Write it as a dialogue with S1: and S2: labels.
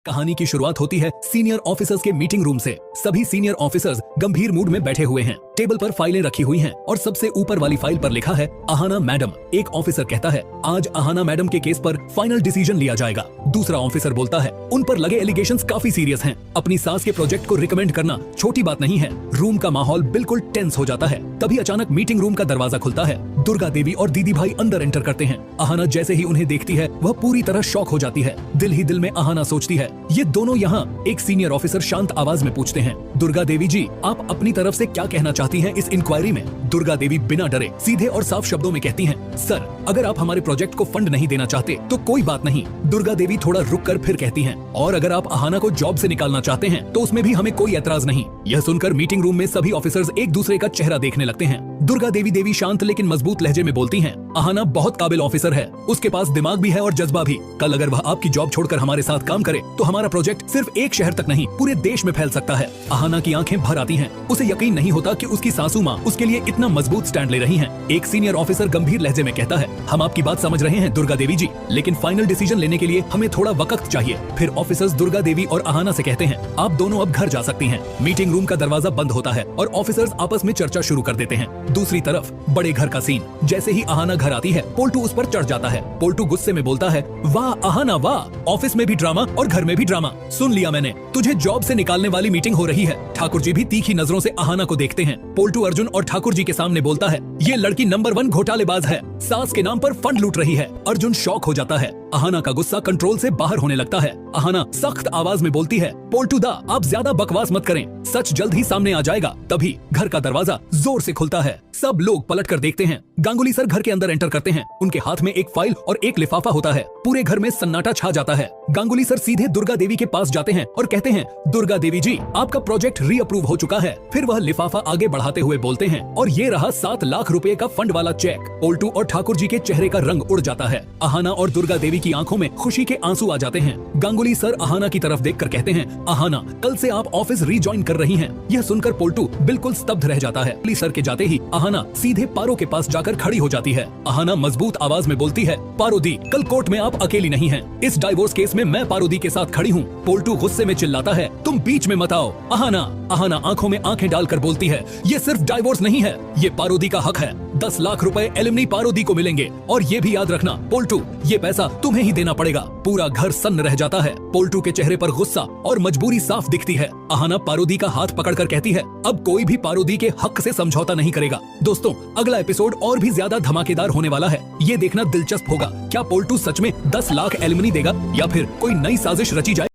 S1: कहानी की शुरुआत होती है सीनियर ऑफिसर्स के मीटिंग रूम से। सभी सीनियर ऑफिसर्स गंभीर मूड में बैठे हुए हैं। टेबल पर फाइलें रखी हुई हैं और सबसे ऊपर वाली फाइल पर लिखा है अहाना मैडम। एक ऑफिसर कहता है आज अहाना मैडम के केस पर फाइनल डिसीजन लिया जाएगा। दूसरा ऑफिसर बोलता है उन पर लगे एलिगेशंस काफी सीरियस हैं। अपनी सास के प्रोजेक्ट को रिकमेंड करना छोटी बात नहीं है। रूम का माहौल बिल्कुल टेंस हो जाता है। तभी अचानक मीटिंग रूम का दरवाजा खुलता है। दुर्गा देवी और दीदी भाई अंदर एंटर करते हैं। अहाना जैसे ही उन्हें देखती है वह पूरी तरह शॉक हो जाती है। दिल ही दिल में अहाना सोचती है ये दोनों यहाँ। एक सीनियर ऑफिसर शांत आवाज में पूछते हैं दुर्गा देवी जी आप अपनी तरफ से क्या कहना चाहती हैं इस इंक्वायरी में। दुर्गा देवी बिना डरे सीधे और साफ शब्दों में कहती हैं सर अगर आप हमारे प्रोजेक्ट को फंड नहीं देना चाहते तो कोई बात नहीं। दुर्गा देवी थोड़ा रुक कर फिर कहती हैं और अगर आप अहाना को जॉब से निकालना चाहते हैं तो उसमें भी हमें कोई एतराज नहीं। यह सुनकर मीटिंग रूम में सभी ऑफिसर्स एक दूसरे का चेहरा देखने लगते हैं। दुर्गा देवी शांत लेकिन मजबूत लहजे में बोलती हैं अहाना बहुत काबिल ऑफिसर है। उसके पास दिमाग भी है और जज्बा भी। कल अगर वह आपकी जॉब छोड़कर हमारे साथ काम करे तो हमारा प्रोजेक्ट सिर्फ एक शहर तक नहीं पूरे देश में फैल सकता है। अहाना की आंखें भर आती हैं। उसे यकीन नहीं होता कि उसकी सासू माँ उसके लिए इतना मजबूत स्टैंड ले रही हैं। एक सीनियर ऑफिसर गंभीर लहजे में कहता है हम आपकी बात समझ रहे हैं दुर्गा देवी जी, लेकिन फाइनल डिसीजन लेने के लिए हमें थोड़ा वक्त चाहिए। फिर ऑफिसर्स दुर्गा देवी और अहाना से कहते हैं आप दोनों अब घर जा सकती हैं। मीटिंग रूम का दरवाजा बंद होता है और ऑफिसर्स आपस में चर्चा शुरू कर देते हैं। दूसरी तरफ बड़े घर का सीन। जैसे ही अहाना घर आती है पोल्टू उस पर चढ़ जाता है। पोल्टू गुस्से में बोलता है वाह अहाना वाह, ऑफिस में भी ड्रामा और घर में भी ड्रामा। सुन लिया मैंने, तुझे जॉब से निकालने वाली मीटिंग हो रही है। ठाकुर जी भी तीखी नजरों से अहाना को देखते हैं। पोल्टू अर्जुन और ठाकुर जी के सामने बोलता है ये लड़की नंबर 1 घोटालेबाज है, सास के नाम पर फंड लूट रही है। अर्जुन शॉक हो जाता है। अहाना का गुस्सा कंट्रोल से बाहर होने लगता है। अहाना सख्त आवाज में बोलती है पोल्टू दा आप ज्यादा बकवास मत करें, सच जल्द ही सामने आ जाएगा। तभी घर का दरवाजा जोर से खुलता है। सब लोग पलट कर देखते हैं। गांगुली सर घर के अंदर एंटर करते हैं। उनके हाथ में एक फाइल और एक लिफाफा होता है। पूरे घर में सन्नाटा छा जाता है। गांगुली सर सीधे दुर्गा देवी के पास जाते हैं और कहते हैं दुर्गा देवी जी आपका प्रोजेक्ट रीअप्रूव हो चुका है। फिर वह लिफाफा आगे बढ़ाते हुए बोलते हैं और ये रहा 7 लाख रुपए का फंड वाला चेक। पोल्टू और ठाकुर जी के चेहरे का रंग उड़ जाता है। अहाना और दुर्गा देवी की आंखों में खुशी के आंसू आ जाते हैं। गांगुली सर अहाना की तरफ देखकर कहते हैं अहाना कल से आप ऑफिस रीजॉइन कर रही हैं। यह सुनकर पोल्टू बिल्कुल स्तब्ध रह जाता है। सर के जाते ही अहाना सीधे पारो के पास जाकर खड़ी हो जाती है। अहाना मजबूत आवाज में बोलती है पारो दी कल कोर्ट में आप अकेली नहीं हैं। इस डाइवोर्स केस में मैं पारो दी के साथ खड़ी हूँ। पोल्टू गुस्से में चिल्लाता है तुम बीच में मत आओ। अहाना आंखों में आंखें डालकर बोलती है ये सिर्फ डाइवोर्स नहीं है, ये पारो दी का हक है। 10 लाख रुपए एलिमनी पारो दी को मिलेंगे और ये भी याद रखना पोल्टू ये पैसा तुम्हें ही देना पड़ेगा। पूरा घर सन्न रह जाता है। पोल्टू के चेहरे पर गुस्सा और मजबूरी साफ दिखती है। अहाना पारो दी का हाथ पकड़कर कहती है अब कोई भी पारो दी के हक से समझौता नहीं करेगा। दोस्तों अगला एपिसोड और भी ज्यादा धमाकेदार होने वाला है। ये देखना दिलचस्प होगा क्या पोल्टू सच में 10 लाख एलिमनी देगा या फिर कोई नई साजिश रची जाए।